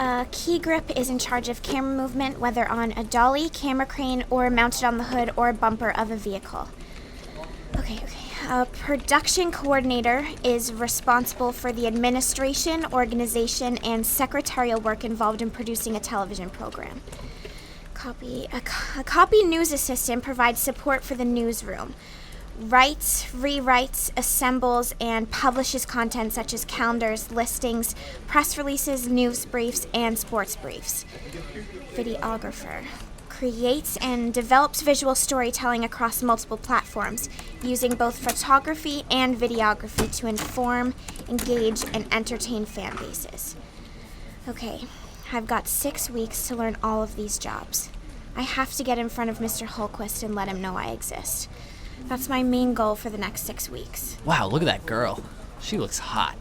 A key grip is in charge of camera movement, whether on a dolly, camera crane, or mounted on the hood or bumper of a vehicle. Okay. A production coordinator is responsible for the administration, organization, and secretarial work involved in producing a television program. A copy news assistant provides support for the newsroom. Writes, rewrites, assembles, and publishes content such as calendars, listings, press releases, news briefs, and sports briefs. Videographer creates and develops visual storytelling across multiple platforms, using both photography and videography to inform, engage, and entertain fan bases. Okay, I've got 6 weeks to learn all of these jobs. I have to get in front of Mr. Holquist and let him know I exist. That's my main goal for the next 6 weeks. Wow, look at that girl. She looks hot.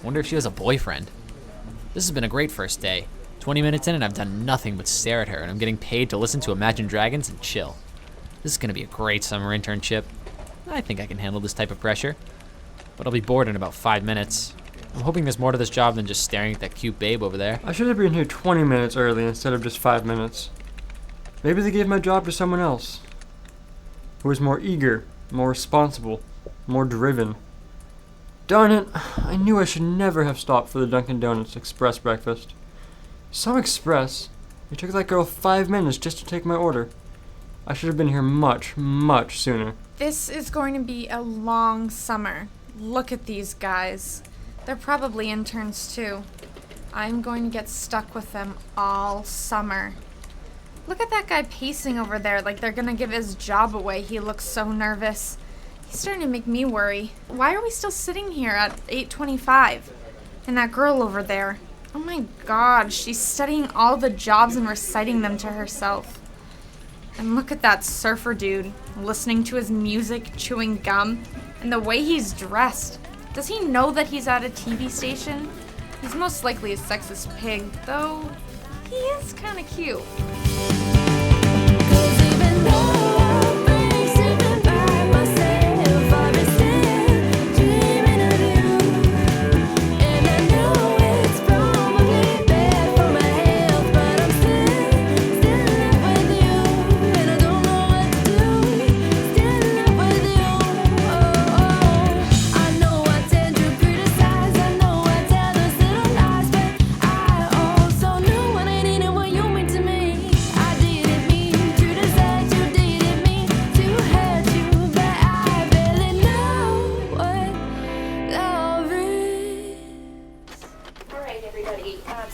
Wonder if she has a boyfriend. This has been a great first day. 20 minutes in and I've done nothing but stare at her, and I'm getting paid to listen to Imagine Dragons and chill. This is going to be a great summer internship. I think I can handle this type of pressure. But I'll be bored in about 5 minutes. I'm hoping there's more to this job than just staring at that cute babe over there. I should have been here 20 minutes early instead of just 5 minutes. Maybe they gave my job to someone else who was more eager, more responsible, more driven. Darn it, I knew I should never have stopped for the Dunkin' Donuts express breakfast. So express. It took that girl 5 minutes just to take my order. I should have been here much, much sooner. This is going to be a long summer. Look at these guys. They're probably interns too. I'm going to get stuck with them all summer. Look at that guy pacing over there like they're gonna give his job away. He looks so nervous. He's starting to make me worry. Why are we still sitting here at 8:25? And that girl over there. Oh my god, she's studying all the jobs and reciting them to herself. And look at that surfer dude, listening to his music, chewing gum, and the way he's dressed. Does he know that he's at a TV station? He's most likely a sexist pig, though he is kind of cute.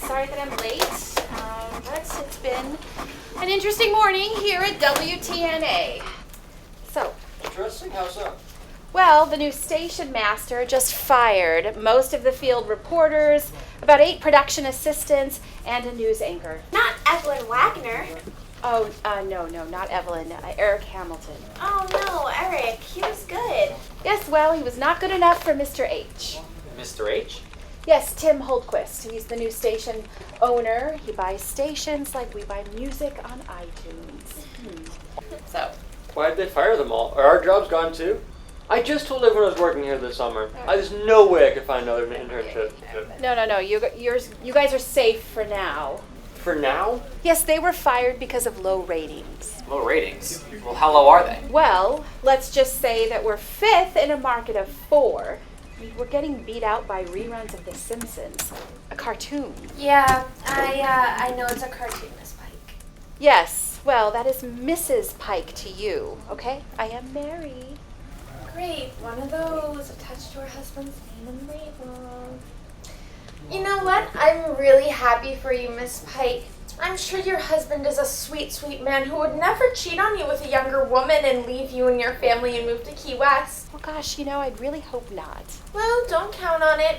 Sorry that I'm late, but it's been an interesting morning here at WTNA. So, Interesting? How so? well, the new station master just fired most of the field reporters, about 8 production assistants, and a news anchor. Not Evelyn Wagner. Oh, no, not Evelyn, Eric Hamilton. Oh no, Eric, he was good. Yes, well, he was not good enough for Mr. H. Mr. H? Yes, Tim Holquist. He's the new station owner. He buys stations like we buy music on iTunes. So, Why did they fire them all? Are our jobs gone too? I just told everyone I was working here this summer. There's no way I could find another internship. no, you guys are safe for now. For now? Yes, they were fired because of low ratings. Low ratings? Well, how low are they? Well, let's just say that we're 5th in a market of 4. We're getting beat out by reruns of The Simpsons, a cartoon. Yeah, I know it's a cartoon, Miss Pike. Yes, well, that is Mrs. Pike to you, okay? I am Mary. Great, one of those attached to her husband's name and label. You know what? I'm really happy for you, Miss Pike. I'm sure your husband is a sweet, sweet man who would never cheat on you with a younger woman and leave you and your family and move to Key West. Well, gosh, I'd really hope not. Well, don't count on it.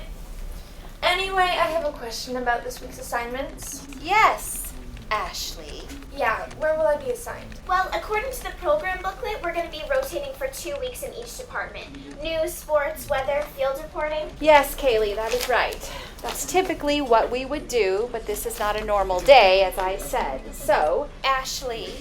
Anyway, I have a question about this week's assignments. Yes, Ashley. Yeah, where will I be assigned? Well, according to the program booklet, we're going to be rotating for 2 weeks in each department. News, sports, weather, field reporting. Yes, Kaylee, that is right. That's typically what we would do, but this is not a normal day, as I said. So, Ashley,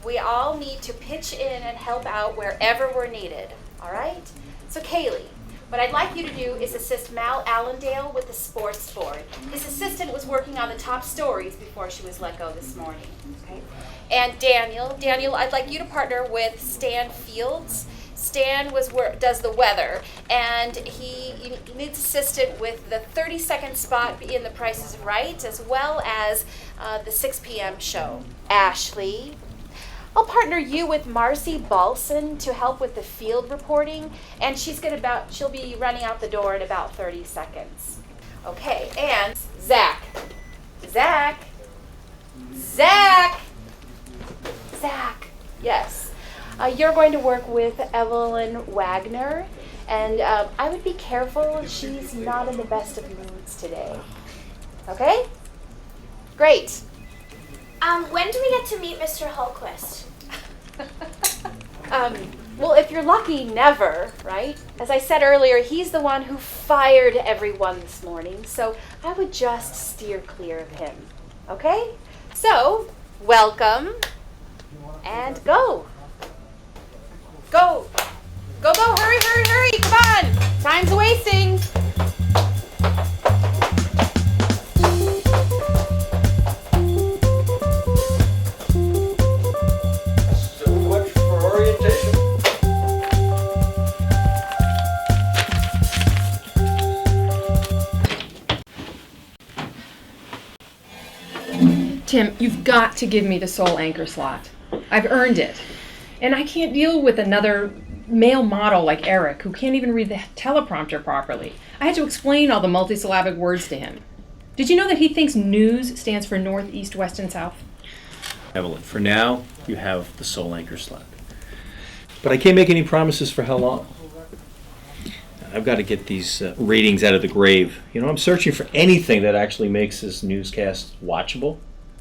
we all need to pitch in and help out wherever we're needed, all right? So, Kaylee, What I'd like you to do is assist Mal Allendale with the sports board. His assistant was working on the top stories before she was let go this morning. Okay? And Daniel, I'd like you to partner with Stan Fields. Stan does the weather, and he needs assistant with the 30-second spot in The Price is Right, as well as the 6 p.m. show. Ashley, I'll partner you with Marcy Balson to help with the field reporting, and she'll be running out the door in about 30 seconds. Okay, and Zach, yes. You're going to work with Evelyn Wagner, and I would be careful. She's not in the best of moods today. Okay? Great. When do we get to meet Mr. Hultquist? Well, if you're lucky, never, right? As I said earlier, he's the one who fired everyone this morning, so I would just steer clear of him. Okay? So, welcome, and go. Go, hurry, come on! Time's wasting. So much for orientation. Tim, you've got to give me the sole anchor slot. I've earned it. And I can't deal with another male model like Eric who can't even read the teleprompter properly. I had to explain all the multisyllabic words to him. Did you know that he thinks news stands for north, east, west, and south? Evelyn, for now, you have the sole anchor slot. But I can't make any promises for how long. I've got to get these ratings out of the grave. You know, I'm searching for anything that actually makes this newscast watchable.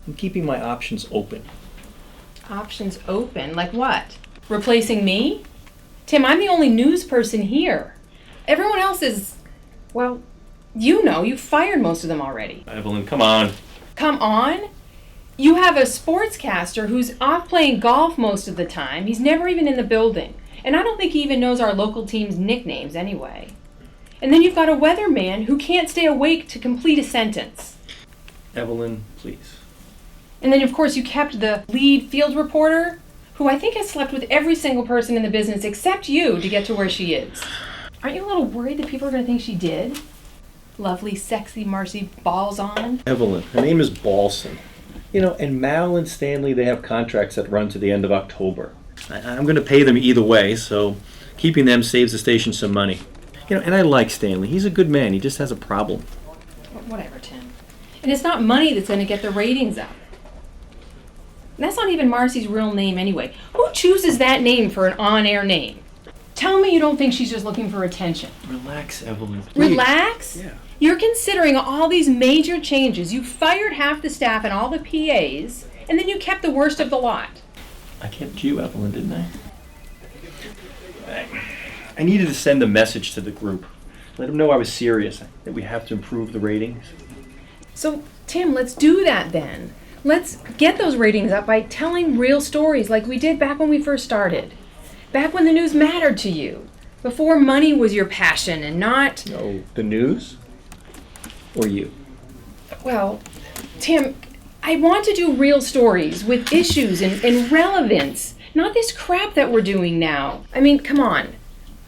I'm keeping my options open. Options open? Like what? Replacing me? Tim, I'm the only news person here. Everyone else is, well, you've fired most of them already. Evelyn, come on. Come on? You have a sportscaster who's off playing golf most of the time. He's never even in the building. And I don't think he even knows our local team's nicknames anyway. And then you've got a weatherman who can't stay awake to complete a sentence. Evelyn, please. And then, of course, you kept the lead field reporter, who I think has slept with every single person in the business except you to get to where she is. Aren't you a little worried that people are going to think she did? Lovely, sexy Marcy balls on. Evelyn, her name is Balson. You know, and Mal and Stanley, they have contracts that run to the end of October. I'm going to pay them either way, so keeping them saves the station some money. You know, and I like Stanley. He's a good man. He just has a problem. Whatever, Tim. And it's not money that's going to get the ratings up. That's not even Marcy's real name anyway. Who chooses that name for an on-air name? Tell me you don't think she's just looking for attention. Relax, Evelyn. Please. Relax? Yeah. You're considering all these major changes. You fired half the staff and all the PAs, and then you kept the worst of the lot. I kept you, Evelyn, didn't I? I needed to send a message to the group. Let them know I was serious, that we have to improve the ratings. So, Tim, let's do that then. Let's get those ratings up by telling real stories like we did back when we first started. Back when the news mattered to you. Before money was your passion and not... No, the news? Or you? Well, Tim, I want to do real stories with issues and relevance. Not this crap that we're doing now. I mean, come on.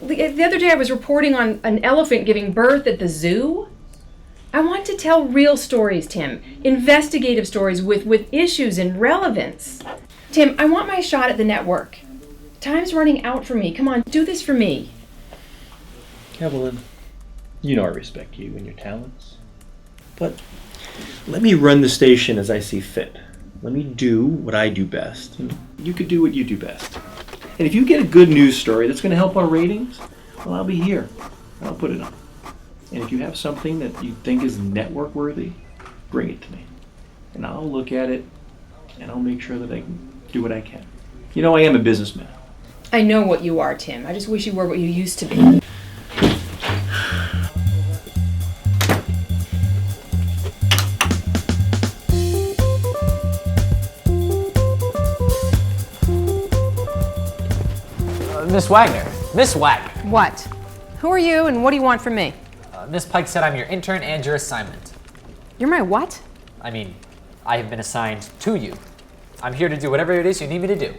The other day I was reporting on an elephant giving birth at the zoo. I want to tell real stories, Tim. Investigative stories with issues and relevance. Tim, I want my shot at the network. Time's running out for me. Come on, do this for me. Evelyn, you know I respect you and your talents. But let me run the station as I see fit. Let me do what I do best. And you could do what you do best. And if you get a good news story that's going to help our ratings, well, I'll be here. I'll put it on. And if you have something that you think is network worthy, bring it to me. And I'll look at it and I'll make sure that I can do what I can. You know, I am a businessman. I know what you are, Tim. I just wish you were what you used to be. Miss Wagner. Miss Wagner. What? Who are you and what do you want from me? Miss Pike said I'm your intern and your assignment. You're my what? I mean, I have been assigned to you. I'm here to do whatever it is you need me to do.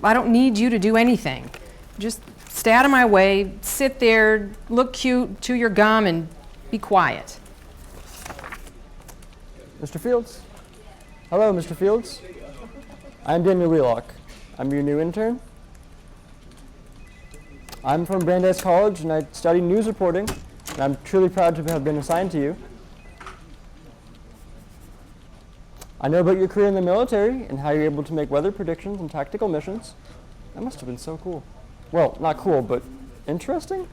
I don't need you to do anything. Just stay out of my way, sit there, look cute, chew your gum, and be quiet. Mr. Fields? Hello, Mr. Fields. I'm Daniel Wheelock. I'm your new intern. I'm from Brandeis College and I study news reporting, and I'm truly proud to have been assigned to you. I know about your career in the military and how you're able to make weather predictions and tactical missions. That must have been so cool. Well, not cool, but interesting.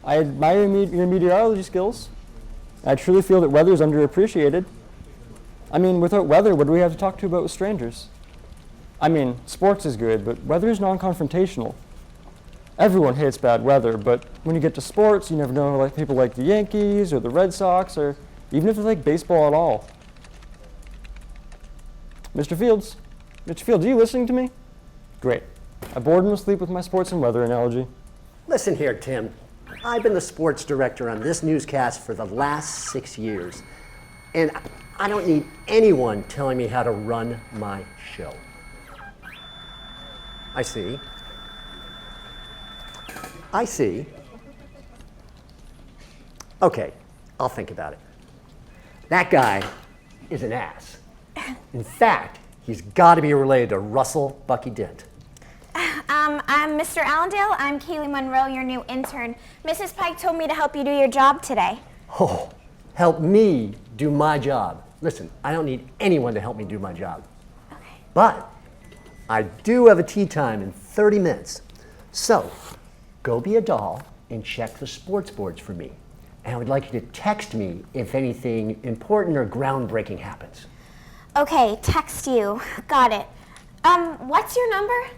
I admire your meteorology skills. I truly feel that weather is underappreciated. I mean, without weather, what do we have to talk to about with strangers? I mean, sports is good, but weather is non-confrontational. Everyone hates bad weather, but when you get to sports, you never know like people like the Yankees or the Red Sox, or even if they like baseball at all. Mr. Fields, are you listening to me? Great. I board and will sleep with my sports and weather analogy. Listen here, Tim. I've been the sports director on this newscast for the last 6 years, and I don't need anyone telling me how to run my show. I see. Okay, I'll think about it. That guy is an ass. In fact, he's got to be related to Russell Bucky Dent. I'm Mr. Allendale. I'm Kaylee Monroe, your new intern. Mrs. Pike told me to help you do your job today. Oh, help me do my job. Listen, I don't need anyone to help me do my job. Okay. But I do have a tea time in 30 minutes. So go be a doll and check the sports boards for me. And I would like you to text me if anything important or groundbreaking happens. Okay, text you. Got it. What's your number?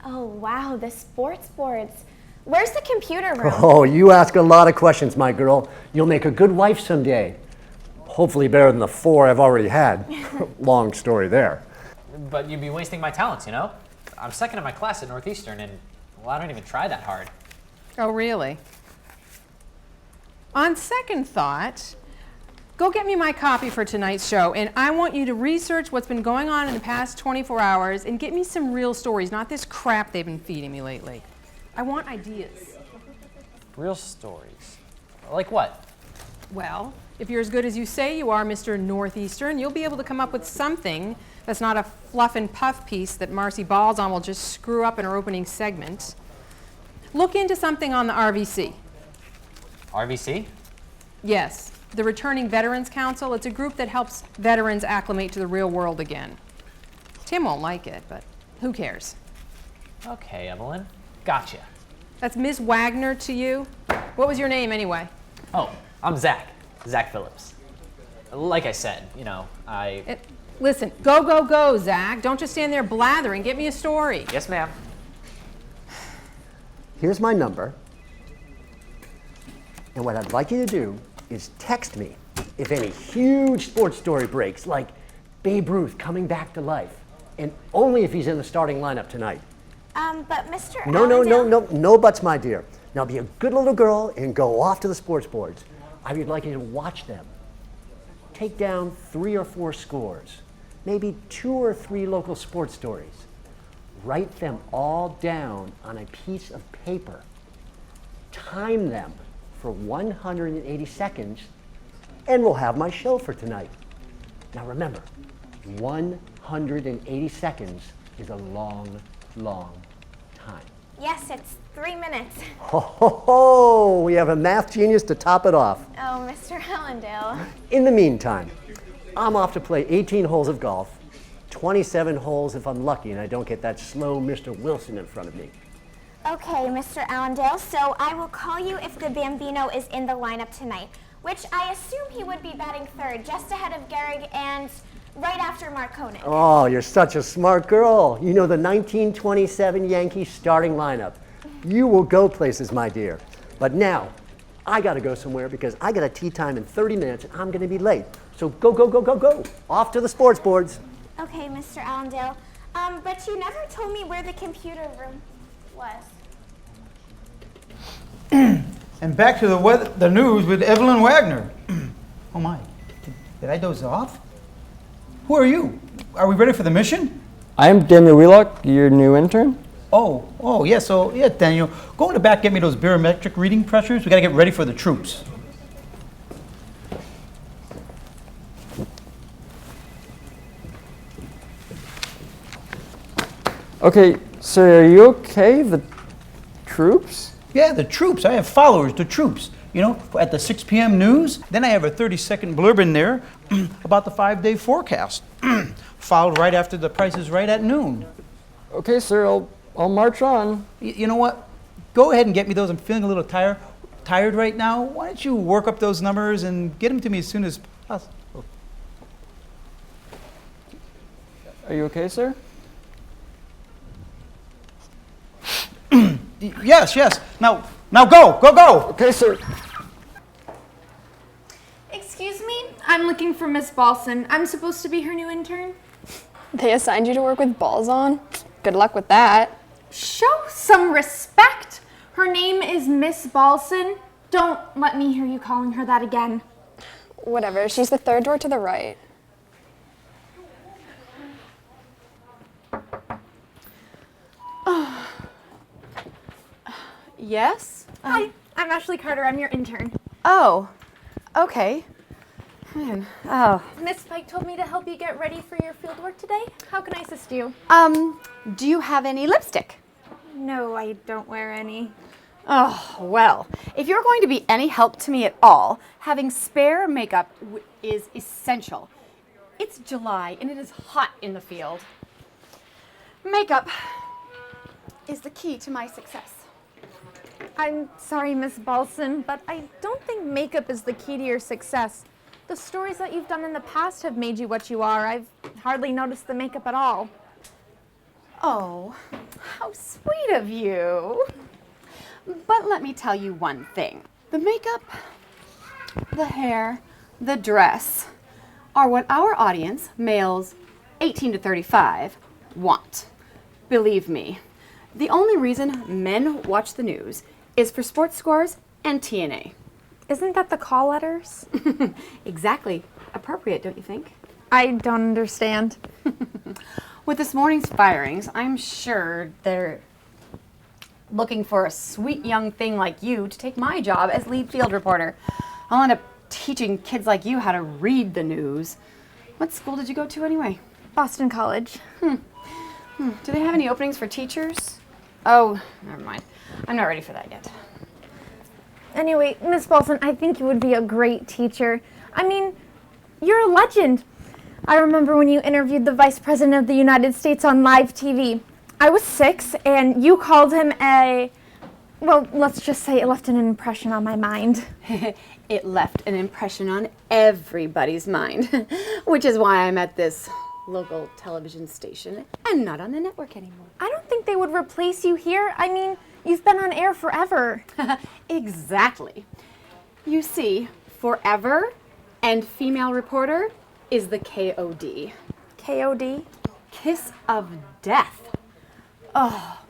Oh, wow, the sports boards. Where's the computer room? Oh, you ask a lot of questions, my girl. You'll make a good wife someday. Hopefully better than the 4 I've already had. Long story there. But you'd be wasting my talents, you know? I'm second in my class at Northeastern, and, well, I don't even try that hard. Oh, really? On second thought, go get me my copy for tonight's show, and I want you to research what's been going on in the past 24 hours and get me some real stories, not this crap they've been feeding me lately. I want ideas. Real stories? Like what? Well, if you're as good as you say you are, Mr. Northeastern, you'll be able to come up with something that's not a fluff and puff piece that Marcy Balzon will just screw up in her opening segment. Look into something on the RVC. RVC? Yes, the Returning Veterans Council. It's a group that helps veterans acclimate to the real world again. Tim won't like it, but who cares? Okay, Evelyn. Gotcha. That's Miss Wagner to you? What was your name anyway? Oh, I'm Zach. Zach Phillips. Like I said, you know, Listen, go, Zach. Don't just stand there blathering. Get me a story. Yes, ma'am. Here's my number. And what I'd like you to do is text me if any huge sports story breaks, like Babe Ruth coming back to life, and only if he's in the starting lineup tonight. But Mr. No buts, my dear. Now be a good little girl and go off to the sports boards. I would like you to watch them. Take down 3 or 4 scores, maybe 2 or 3 local sports stories. Write them all down on a piece of paper. Time them for 180 seconds, and we'll have my show for tonight. Now remember, 180 seconds is a long, long time. Yes, it's 3 minutes. Ho, ho, ho! We have a math genius to top it off. Oh, Mr. Allendale. In the meantime, I'm off to play 18 holes of golf, 27 holes if I'm lucky and I don't get that slow Mr. Wilson in front of me. Okay, Mr. Allendale, so I will call you if the Bambino is in the lineup tonight, which I assume he would be batting third, just ahead of Gehrig and right after Mark Koenig. Oh, you're such a smart girl. You know the 1927 Yankees starting lineup. You will go places, my dear. But now, I gotta go somewhere because I got a tea time in 30 minutes and I'm gonna be late. So go. Off to the sports boards. Okay, Mr. Allendale. But you never told me where the computer room... Wes. And back to the news with Evelyn Wagner. Oh my, did I doze off? Who are you? Are we ready for the mission? I'm Daniel Wheelock, your new intern. Oh, yeah, so, yeah, Daniel, go in the back, get me those barometric reading pressures. We gotta get ready for the troops. Okay, sir, are you okay? The troops? Yeah, the troops. I have followers, the troops. You know, at the 6 p.m. news. Then I have a 30-second blurb in there about the 5-day forecast, followed right after the Price is Right at noon. Okay, sir, I'll march on. You know what? Go ahead and get me those. I'm feeling a little tired right now. Why don't you work up those numbers and get them to me as soon as possible? Are you okay, sir? Yes. Now go. Okay, sir. Excuse me? I'm looking for Miss Balson. I'm supposed to be her new intern. They assigned you to work with balls on? Good luck with that. Show some respect. Her name is Miss Balson. Don't let me hear you calling her that again. Whatever, she's the third door to the right. Yes? Hi, I'm Ashley Carter. I'm your intern. Oh, okay. Man, oh. Miss Pike told me to help you get ready for your field work today. How can I assist you? Do you have any lipstick? No, I don't wear any. Oh, well, if you're going to be any help to me at all, having spare makeup is essential. It's July and it is hot in the field. Makeup is the key to my success. I'm sorry, Miss Balson, but I don't think makeup is the key to your success. The stories that you've done in the past have made you what you are. I've hardly noticed the makeup at all. Oh, how sweet of you. But let me tell you one thing. The makeup, the hair, the dress are what our audience, males 18 to 35, want. Believe me, the only reason men watch the news is for sports scores and TNA. Isn't that the call letters? Exactly. Appropriate, don't you think? I don't understand. With this morning's firings, I'm sure they're looking for a sweet young thing like you to take my job as lead field reporter. I'll end up teaching kids like you how to read the news. What school did you go to anyway? Boston College. Do they have any openings for teachers? Oh, never mind. I'm not ready for that yet. Anyway, Miss Balson, I think you would be a great teacher. I mean, you're a legend. I remember when you interviewed the Vice President of the United States on live TV. I was 6, and you called him well, let's just say it left an impression on my mind. It left an impression on everybody's mind, which is why I'm at this local television station and not on the network anymore. I don't think they would replace you here. I mean, you've been on air forever. Exactly. You see, forever and female reporter is the KOD. KOD? Kiss of death. Oh,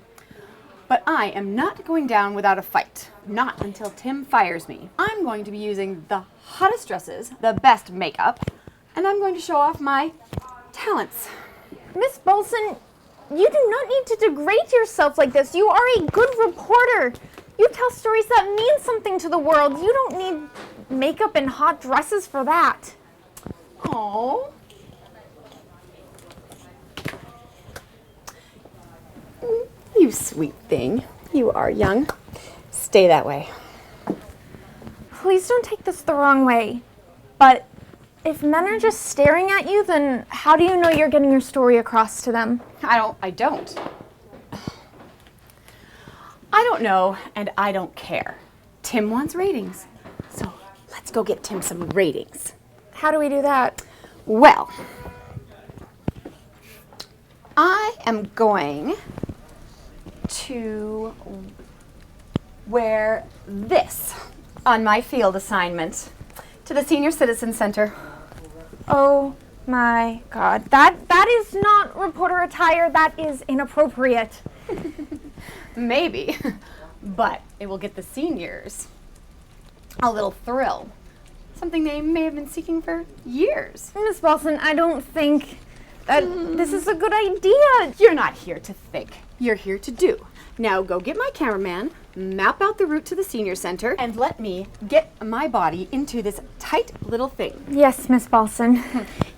but I am not going down without a fight. Not until Tim fires me. I'm going to be using the hottest dresses, the best makeup, and I'm going to show off my talents. Miss Balson, you do not need to degrade yourself like this. You are a good reporter. You tell stories that mean something to the world. You don't need makeup and hot dresses for that. Oh. You sweet thing. You are young. Stay that way. Please don't take this the wrong way, but if men are just staring at you, then how do you know you're getting your story across to them? I don't know, and I don't care. Tim wants ratings, so let's go get Tim some ratings. How do we do that? Well, I am going to wear this on my field assignment to the Senior Citizen Center. Oh my God. That is not reporter attire. That is inappropriate. Maybe. But it will get the seniors a little thrill. Something they may have been seeking for years. Miss Balson, I don't think that this is a good idea. You're not here to think. You're here to do. Now go get my cameraman, map out the route to the senior center, and let me get my body into this tight little thing. Yes, Miss Balson.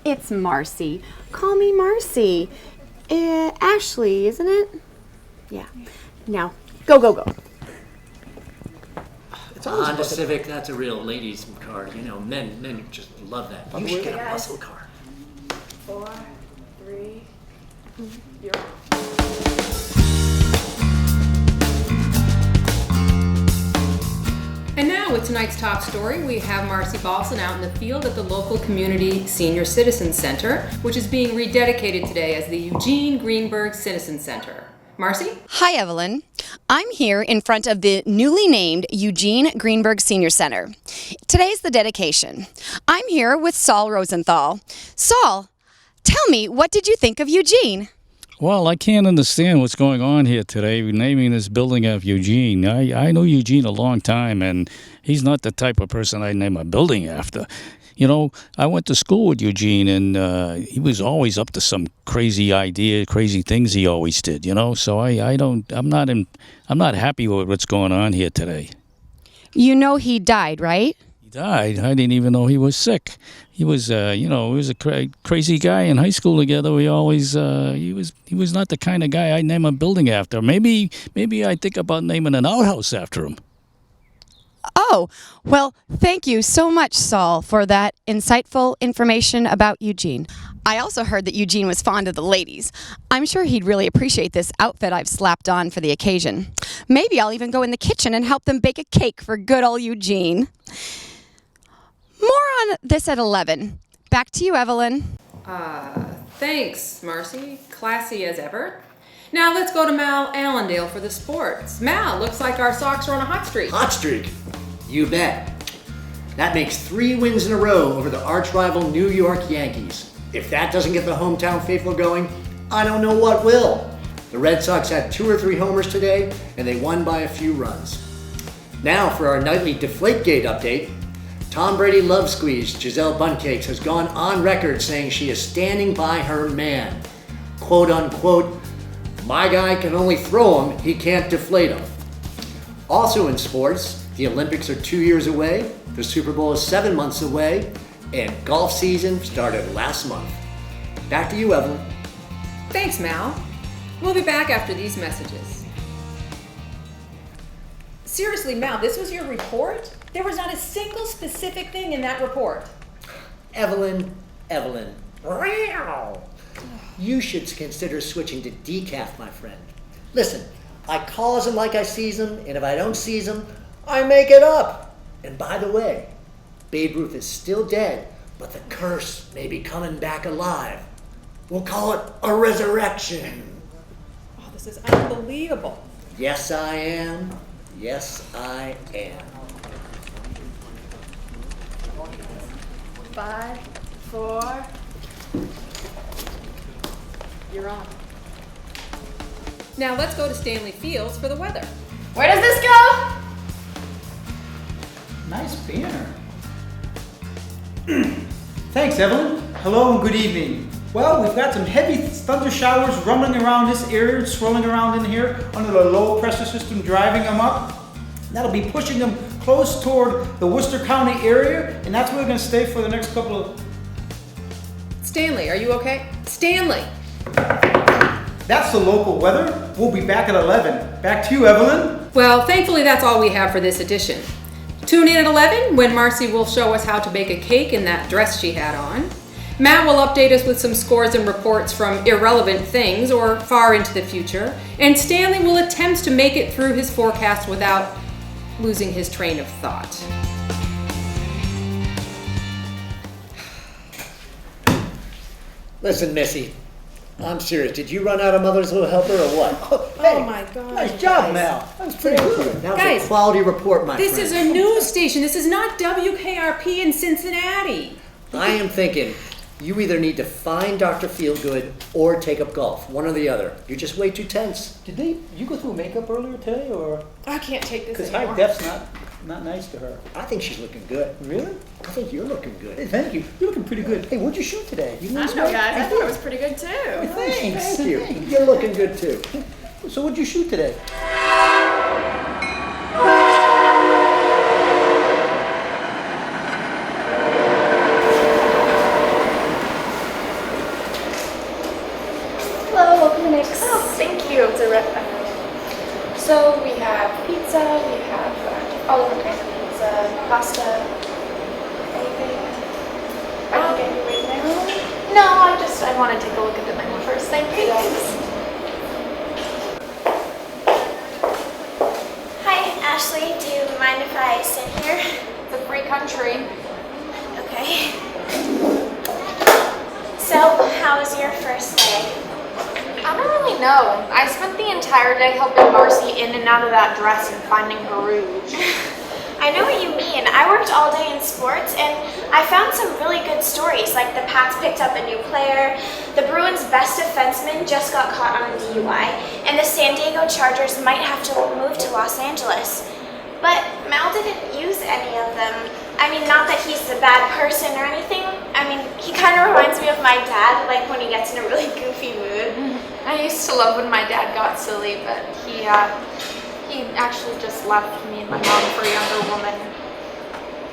It's Marcy. Call me Marcy. Ashley, isn't it? Yeah. Now, go, go, go. Honda Civic, that's a real ladies' car. You know, men just love that. You should get a muscle car. 4, 3, you're on. And now with tonight's top story, we have Marcy Balson out in the field at the local community senior citizen center, which is being rededicated today as the Eugene Greenberg Citizen Center. Marcy? Hi, Evelyn. I'm here in front of the newly named Eugene Greenberg Senior Center. Today's the dedication. I'm here with Saul Rosenthal. Saul, tell me, what did you think of Eugene? Well, I can't understand what's going on here today, naming this building after Eugene. I know Eugene a long time, and he's not the type of person I'd name a building after. You know, I went to school with Eugene, and he was always up to some crazy idea, crazy things he always did. You know, so I'm not happy with what's going on here today. You know he died, right? He died. I didn't even know he was sick. He was, he was a crazy guy in high school together. We always, he was not the kind of guy I'd name a building after. Maybe I'd think about naming an outhouse after him. Oh, well, thank you so much, Saul, for that insightful information about Eugene. I also heard that Eugene was fond of the ladies. I'm sure he'd really appreciate this outfit I've slapped on for the occasion. Maybe I'll even go in the kitchen and help them bake a cake for good old Eugene. More on this at 11. Back to you, Evelyn. Thanks, Marcy. Classy as ever. Now let's go to Mal Allendale for the sports. Mal, looks like our Sox are on a hot streak. Hot streak? You bet. That makes 3 wins in a row over the arch-rival New York Yankees. If that doesn't get the hometown faithful going, I don't know what will. The Red Sox had 2 or 3 homers today, and they won by a few runs. Now for our nightly Deflategate update. Tom Brady love squeeze Giselle Buncakes has gone on record saying she is standing by her man. Quote unquote, my guy can only throw him, he can't deflate him. Also in sports, the Olympics are 2 years away, the Super Bowl is 7 months away, and golf season started last month. Back to you, Evelyn. Thanks, Mal. We'll be back after these messages. Seriously, Mal, this was your report? There was not a single specific thing in that report. Evelyn. You should consider switching to decaf, my friend. Listen, I calls them like I sees them, and if I don't sees them, I make it up. And by the way, Babe Ruth is still dead, but the curse may be coming back alive. We'll call it a resurrection. Oh, this is unbelievable. Yes, I am. Yes, I am. 5, 4. You're on. Now let's go to Stanley Fields for the weather. Where does this go? Nice banner. Thanks, Evelyn. Hello and good evening. Well, we've got some heavy thunder showers rumbling around this area, swirling around in here under the low pressure system driving them up. That'll be pushing them close toward the Worcester County area, and that's where we're going to stay for the next couple of... Stanley, are you okay? Stanley! That's the local weather. We'll be back at 11. Back to you, Evelyn. Well, thankfully that's all we have for this edition. Tune in at 11 when Marcy will show us how to bake a cake in that dress she had on. Matt will update us with some scores and reports from irrelevant things or far into the future. And Stanley will attempt to make it through his forecast without losing his train of thought. Listen, Missy, I'm serious. Did you run out of Mother's Little Helper or what? Oh my God. Nice job, Mel. That was pretty good. That was a quality report, my friend. This is a news station. This is not WKRP in Cincinnati. I am thinking You either need to find Dr. Feelgood or take up golf. One or the other. You're just way too tense. Did you go through makeup earlier today, or? I can't take this Because anymore. high def's not nice to her. I think she's looking good. Really? I think you're looking good. Hey, thank you. You're looking pretty good. Hey, what'd you shoot today? You I lose know, weight? guys. I thought it was pretty good too. Thanks. Thank you. You're looking good too. So what'd you shoot today? Hello, welcome to Nick's. Oh, thank you. It's a So we have pizza, we have all different kinds of pizza, pasta, anything. I can get you right now. No, I want to take a look at the menu first. Thank you. Hi, Ashley. Do you mind if I sit here? It's a free country. Okay. So, how was your first day? I don't really know. I spent the entire day helping Marcy in and out of that dress and finding her rouge. I know what you mean. I worked all day in sports and I found some really good stories, like the Pats picked up a new player, the Bruins' best defenseman just got caught on a DUI, and the San Diego Chargers might have to move to Los Angeles. But Mal didn't use any of them. I mean, not that he's a bad person or anything. I mean, he kind of reminds me of my dad, like when he gets in a really goofy mood. I used to love when my dad got silly, but he actually just left me and my mom for a younger woman.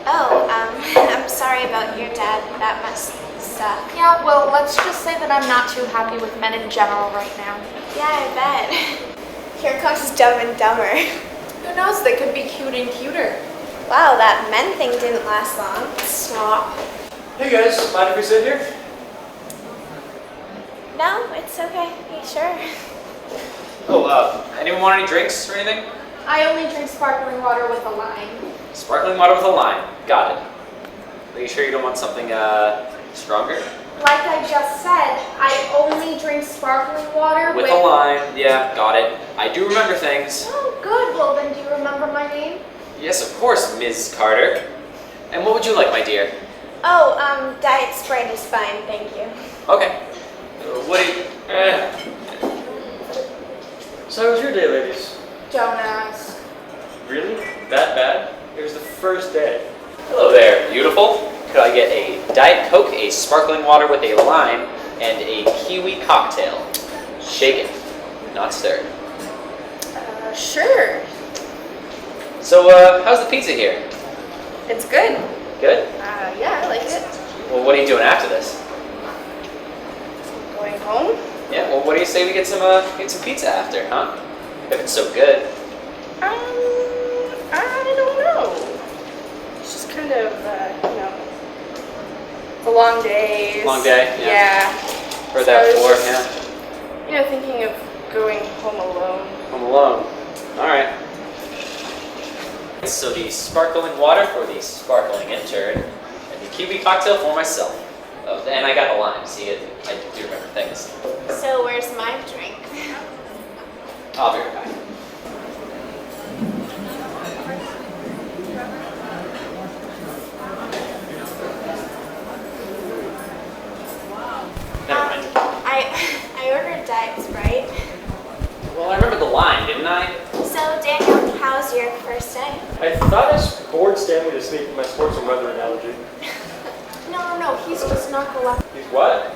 Oh, I'm sorry about your dad. That must suck. Yeah, well, let's just say that I'm not too happy with men in general right now. Yeah, I bet. Here comes Dumb and Dumber. Who knows, they could be cute and cuter. Wow, that men thing didn't last long. Stop. Hey guys, mind if we sit here? No, it's okay. You sure? Oh, anyone want any drinks or anything? I only drink sparkling water with a lime. Sparkling water with a lime. Got it. Are you sure you don't want something, stronger? Like I just said, I only drink sparkling water With a lime. Yeah, got it. I do remember things. Oh, good. Well, then do you remember my name? Yes, of course, Ms. Carter. And what would you like, my dear? Oh, Diet Sprite is fine, thank you. Okay. What do you... So how was your day, ladies? Don't ask. Really? That bad? It was the first day. Hello there, beautiful. Could I get a Diet Coke, a sparkling water with a lime, and a kiwi cocktail? Shaken, not stirred. Sure. So, how's the pizza here? It's good. Good? Yeah, I like it. Well, what are you doing after this? Going home? Yeah, well, what do you say we get some pizza after, huh? If it's so good. I don't know. It's just kind of, it's a long day. Long day? Yeah. Heard So that I was before, yeah. Thinking of going home alone. Home alone. Alright. So the sparkling water for the sparkling intern, and the kiwi cocktail for myself. Oh, and I got the lime, see, I do remember things. So where's my drink? I'll be right back. Never mind. I ordered Diet Sprite. Well, I remember the lime, didn't I? So, Daniel, how was your first day? I thought I bored Stanley to sleep with my sports and weather analogy. No, he's just narcoleptic. He's what?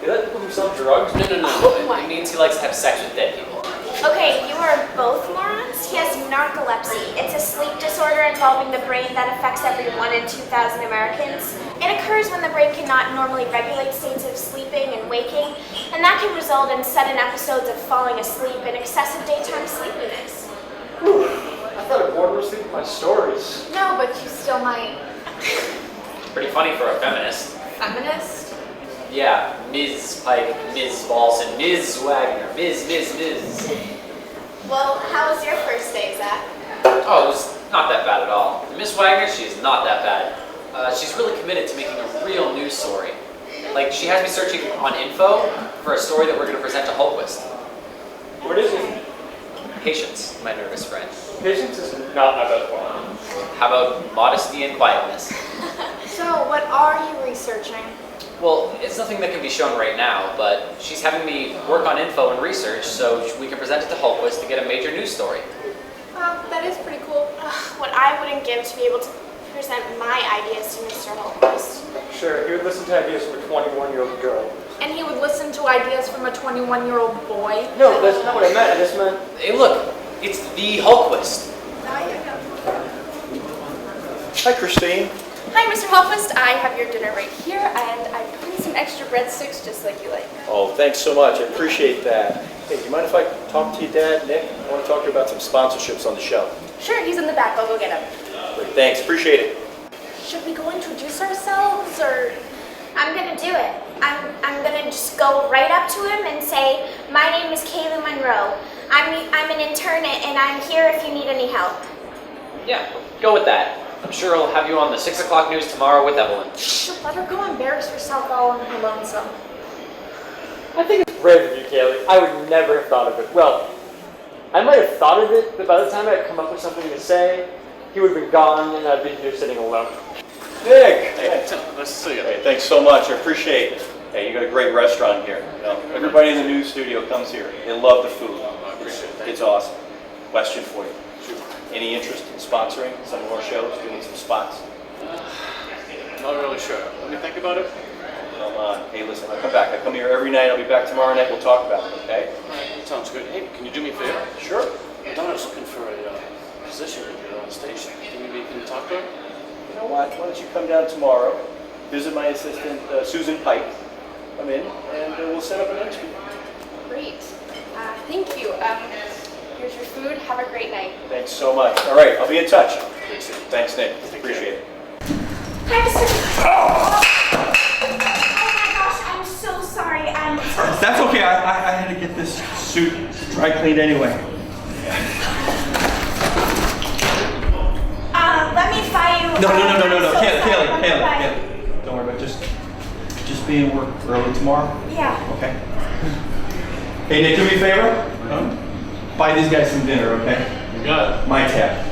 He let people who sell drugs? No. It means he likes to have sex with dead people. Okay, you are both morons. He has narcolepsy. It's a sleep disorder involving the brain that affects every 1 in 2,000 Americans. It occurs when the brain cannot normally regulate states of sleeping and waking, and that can result in sudden episodes of falling asleep and excessive daytime sleepiness. Whew. I thought I bored to sleep with my stories. No, but you still might. Pretty funny for a feminist. Feminist? Yeah, Ms. Pike, Ms. Balson, Ms. Wagner, Ms. Well, how was your first day, Zach? Oh, it was not that bad at all. Miss Wagner, she is not that bad. She's really committed to making a real news story. Like, she has me searching on info for a story that we're going to present to Hultquist. What is it? Patience, my nervous friend. Patience is not my best one. How about modesty and quietness? So, what are you researching? Well, it's nothing that can be shown right now, but she's having me work on info and research so we can present it to Hultquist to get a major news story. That is pretty cool. What I wouldn't give to be able to present my ideas to Mr. Holquist. Sure, he would listen to ideas from a 21-year-old girl. And he would listen to ideas from a 21-year-old boy. No, that's not what I meant. I just meant... Hey, look, it's the Hultquist. Hi, Christine. Hi, Mr. Holquist. I have your dinner right here, and I put in some extra breadsticks just like you like. Oh, thanks so much. I appreciate that. Hey, do you mind if I talk to your dad, Nick? I want to talk to you about some sponsorships on the show. Sure, he's in the back. I'll go get him. Great, thanks. Appreciate it. Should we go introduce ourselves, or? I'm gonna do it. I'm gonna just go right up to him and say, my name is Kaylee Monroe. I'm an intern and I'm here if you need any help. Yeah, go with that. I'm sure I'll have you on the 6 o'clock news tomorrow with Evelyn. Let her go embarrass herself all on her lonesome. I think it's brave of you, Kaylee. I would never have thought of it. Well, I might have thought of it, but by the time I'd come up with something to say, he would have been gone and I'd be here sitting alone. Nick! Hey, nice to see you. Hey, thanks so much. I appreciate it. Hey, you got a great restaurant here. You know, everybody in the news studio comes here. They love the food. It's awesome. Question for you. Any interest in sponsoring some of our shows, doing some spots? Not really sure. Let me think about it. Come on. Hey, listen, I'll come back. I come here every night. I'll be back tomorrow night. We'll talk about it, okay? All right, sounds good. Hey, can you do me a favor? Sure. My daughter's looking for a position at your station. Maybe you can talk to her? You know what? Why don't you come down tomorrow, visit my assistant, Susan Pike. Come in, and we'll set up an interview. Great. Thank you. Here's your food. Have a great night. Thanks so much. All right, I'll be in touch. Thanks, Nick. Appreciate it. Hi, Mr. Oh my gosh, I'm so sorry. That's okay. I had to get this suit dry cleaned anyway. Let me buy you. No. So Kaylee. Don't worry about it. Just be in work early tomorrow. Yeah. Okay. Hey, Nick, do me a favor. Buy these guys some dinner, okay? You got it. My tab.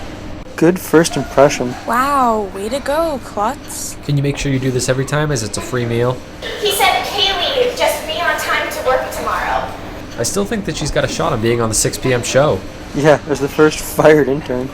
Good first impression. Wow, way to go, Klutz. Can you make sure you do this every time as it's a free meal? He said, Kaylee, just be on time to work tomorrow. I still think that she's got a shot on being on the 6 p.m. show. Yeah, as the first fired intern.